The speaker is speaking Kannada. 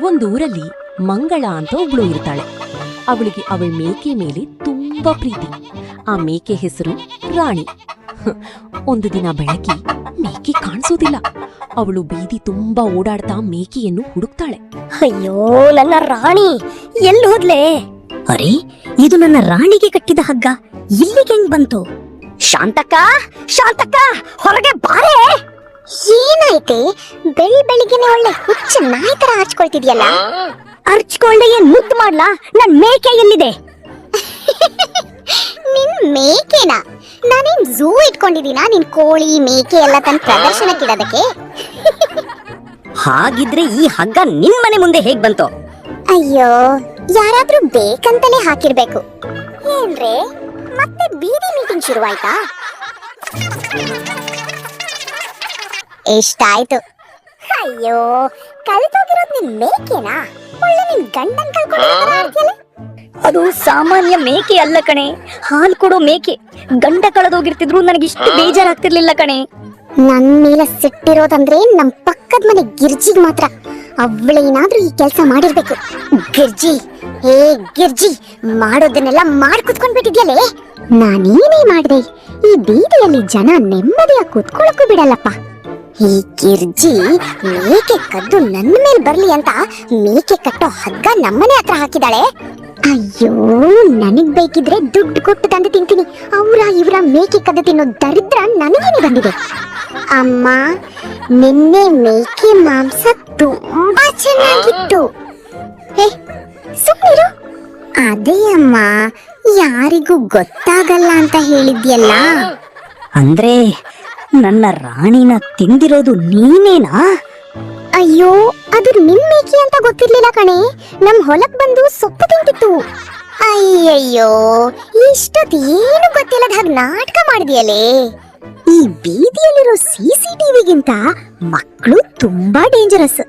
ಒಂದೂರಲ್ಲಿ ಮಂಗಳ ಅಂತ ಒಬ್ಳು ಇರ್ತಾಳೆ. ಅವಳಿಗೆ ಅವಳ ಮೇಕೆ ಮೇಲೆ ತುಂಬಾ ಪ್ರೀತಿ. ಆ ಮೇಕೆ ಹೆಸರು ರಾಣಿ. ಒಂದು ದಿನ ಬೆಳಗ್ಗೆ ಮೇಕೆ ಕಾಣಿಸೋದಿಲ್ಲ. ಅವಳು ಬೀದಿ ತುಂಬಾ ಓಡಾಡ್ತಾ ಮೇಕೆಯನ್ನು ಹುಡುಕ್ತಾಳೆ. ಅಯ್ಯೋ, ನನ್ನ ರಾಣಿ ಎಲ್ಲಿ ಹೋದ್ಲೆ? ಅರೆ, ಇದು ನನ್ನ ರಾಣಿಗೆ ಕಟ್ಟಿದ ಹಗ್ಗ ಇಲ್ಲಿಗೆ ಹೆಂಗ್ ಬಂತು? ಶಾಂತಕ್ಕ, ಶಾಂತಕ್ಕ, ಹೊರಗೆ ಬಾರೆ. ಏನಾಯ್ತೆ? ಬೆಳಿಗ್ಗೆನೆ ಒಳ್ಳೆ ಹುಚ್ಚ ನಾಯಿ ತರ ಹಚ್ಕೊಳ್ತಿದ್ಯಲ್ಲ. ಅರ್ಚ್ಕೊಳ್ಳೆ ಏನ್ ಮುದ್ದು ಮಾಡ್ಲಾ? ನನ್ ಮೇಕೆ ಎಲ್ಲಿದೆ? ನಿನ್ ಮೇಕೆನಾ? ನಾನೇನ್ ಝೂ ಇಟ್ಕೊಂಡಿದೀನ ನಿನ್ ಕೋಳಿ ಮೇಕೆ ಎಲ್ಲ ತನ್ನ ಪ್ರದರ್ಶನಕ್ಕಿಡೋದಕ್ಕೆ? ಹಾಗಿದ್ರೆ ಈ ಹಗ್ಗ ನಿನ್ ಮನೆ ಮುಂದೆ ಹೇಗ್ ಬಂತು? ಅಯ್ಯೋ, ಯಾರಾದ್ರೂ ಬೇಕಂತಲೇ ಹಾಕಿರ್ಬೇಕು. ಏನ್ರೆ, ಮತ್ತೆ ಬೀದಿ ಮೀಟಿಂಗ್ ಶುರುವಾಯ್ತಾ? ಎಷ್ಟಾಯ್ತು? ಅಯ್ಯೋ, ಕಲ್ತೋಗಿರೋದ್ ನಿನ್ ಮೇಕೆನಾ? ಒಳ್ಳೆ ನಿನ್ ಗಂಡನ್ ಕಳ್ಕೊಂಡಿದ್ಯಲ್ಲ. ಅದು ಸಾಮಾನ್ಯ ಮೇಕೆ ಅಲ್ಲ ಕಣೆ, ಹಾಲು ಕೊಡೋ ಮೇಕೆ. ಗಂಡ ಕಳೆದೋಗಿರ್ತಿದ್ರು ನನಗಿಷ್ಟು ಬೇಜಾರಾಗ್ತಿರ್ಲಿಲ್ಲ ಕಣೆ. ನನ್ ಮೇಲೆ ಸಿಟ್ಟಿರೋದಂದ್ರೆ ನಮ್ ಪಕ್ಕದ ಮನೆ ಗಿರ್ಜಿಗ್ ಮಾತ್ರ. ಅವಳೇನಾದ್ರೂ ಈ ಕೆಲ್ಸ ಮಾಡಿರ್ಬೇಕು. ಗಿರ್ಜಿ, ಹೇ ಗಿರ್ಜಿ, ಮಾಡೋದನ್ನೆಲ್ಲ ಮಾಡ್ ಕುತ್ಕೊಂಡ್ಬಿಟ್ಟಿದ್ಯಲೇ. ನಾನೇನೇ ಮಾಡ್ದೆ? ಈ ಬೀದಿಯಲ್ಲಿ ಜನ ನೆಮ್ಮದಿಯಾಗಿ ಕುತ್ಕೊಳ್ಳಕ್ಕೂ ಬಿಡಲ್ಲಪ್ಪ. ಈ ಗಿರ್ಜಿ ಮೇಕೆ ಕದ್ದು ನನ್ನ ಮೇಲೆ ಬರ್ಲಿ ಅಂತ ಮೇಕೆ ಕಟ್ಟೋ ಹಗ್ಗ ನಮ್ಮನೆ ಹತ್ರ ಹಾಕಿದಾಳೆ. ಅಯ್ಯೋ, ನನಗ್ ಬೇಕಿದ್ರೆ ದುಡ್ಡು ಕೊಟ್ಟು ತಂದು ತಿಂತೀನಿ. ಇವರ ಮೇಕೆ ಕದ್ದು ತಿನ್ನೋ ದರಿದ್ರ ನನಗೇನೆ ಬಂದಿದೆ. ಅಮ್ಮ, ನಿನ್ನೆ ಮೇಕೆ ಮಾಂಸ ತುಂಬಾ ಚೆನ್ನಾಗಿತ್ತು. ಹೇ, ಸುಮ್ಮನಿರು. ಅದೇ ಅಮ್ಮ, ಯಾರಿಗೂ ಗೊತ್ತಾಗಲ್ಲ ಅಂತ ಹೇಳಿದ್ಯಲ್ಲ. ಅಂದ್ರೆ ನನ್ನ ರಾಣಿನ ತಿಂದಿರೋದು ನೀನೇನಾ? ಅಯ್ಯೋ, ಅದು ನಿಮ್ ಮೇಕೆ ಅಂತ ಗೊತ್ತಿರ್ಲಿಲ್ಲ ಕಣೆ. ನಮ್ ಹೊಲಕ್ ಬಂದು ಸೊಪ್ಪು ತಿಂತಿತ್ತು. ಅಯ್ಯಯ್ಯೋ, ಇಷ್ಟೊತ್ತು ಏನು ಗೊತ್ತಿಲ್ಲದ ಹಾಗೆ ನಾಟಕ ಮಾಡಿದ್ಯಲೇ. ಈ ಬೀದಿಯಲ್ಲಿರೋ CCTVಗಿಂತ ಮಕ್ಕಳು ತುಂಬಾ ಡೇಂಜರಸ್.